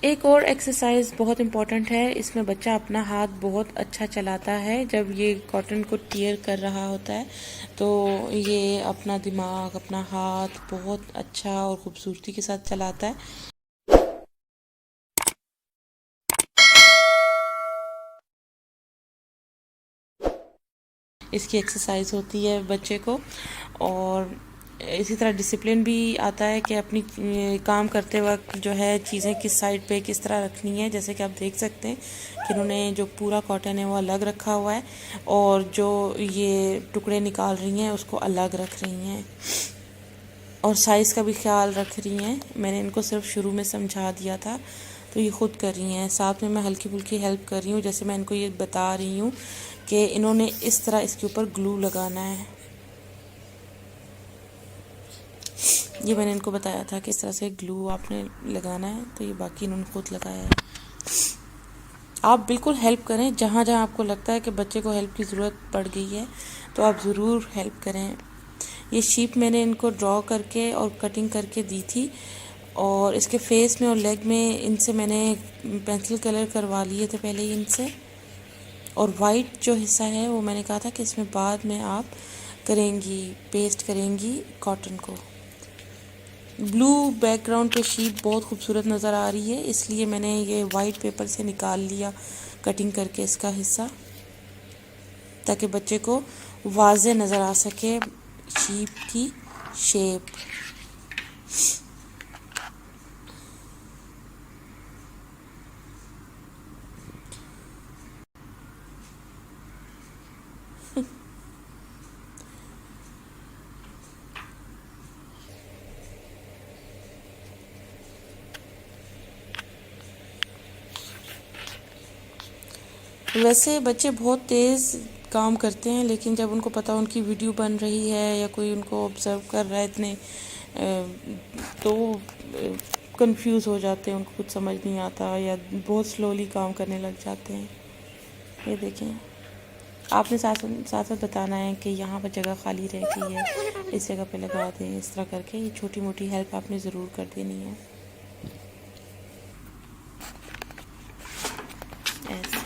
एक और एक्सरसाइज बहुत इम्पॉर्टेंट है, इसमें बच्चा अपना हाथ बहुत अच्छा चलाता है जब ये कॉटन को टियर कर रहा होता है, तो ये अपना दिमाग, अपना हाथ बहुत अच्छा और खूबसूरती के साथ चलाता है। इसकी एक्सरसाइज होती है बच्चे को, और इसी तरह डिसिप्लिन भी आता है कि अपनी काम करते वक्त जो है चीज़ें किस साइड पे किस तरह रखनी है। जैसे कि आप देख सकते हैं कि इन्होंने जो पूरा कॉटन है वो अलग रखा हुआ है, और जो ये टुकड़े निकाल रही हैं उसको अलग रख रही हैं, और साइज़ का भी ख्याल रख रही हैं। मैंने इनको सिर्फ शुरू में समझा दिया था, तो ये खुद कर रही हैं। साथ में मैं हल्की फुल्की हेल्प कर रही हूँ, जैसे मैं इनको ये बता रही हूँ कि इन्होंने इस तरह इसके ऊपर ग्लू लगाना है। ये मैंने इनको बताया था कि इस तरह से ग्लू आपने लगाना है, तो ये बाकी इन्होंने खुद लगाया है। आप बिल्कुल हेल्प करें, जहाँ जहाँ आपको लगता है कि बच्चे को हेल्प की ज़रूरत पड़ गई है तो आप ज़रूर हेल्प करें। ये शीप मैंने इनको ड्रॉ करके और कटिंग करके दी थी, और इसके फेस में और लेग में इनसे मैंने पेंसिल कलर करवा लिए थे पहले ही इनसे, और वाइट जो हिस्सा है वो मैंने कहा था कि इसमें बाद में आप करेंगी, पेस्ट करेंगी कॉटन को। ब्लू बैकग्राउंड पे शीट बहुत खूबसूरत नज़र आ रही है, इसलिए मैंने ये वाइट पेपर से निकाल लिया कटिंग करके इसका हिस्सा, ताकि बच्चे को वाज़े नज़र आ सके शीप की शेप। वैसे बच्चे बहुत तेज़ काम करते हैं, लेकिन जब उनको पता उनकी वीडियो बन रही है या कोई उनको ऑब्ज़र्व कर रहा है इतने तो कंफ्यूज हो जाते हैं, उनको कुछ समझ नहीं आता या बहुत स्लोली काम करने लग जाते हैं। ये देखें, आपने साथ साथ साथ बताना है कि यहाँ पर जगह खाली रह गई है, इस जगह पे लगा दें, इस तरह करके ये छोटी मोटी हेल्प आपने ज़रूर कर देनी है। ऐसे।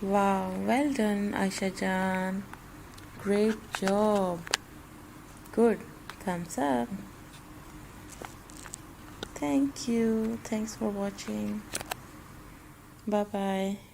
वाह, वेल डन आयशा जान, great job, good, thumbs up, thank you, thanks for watching, bye bye.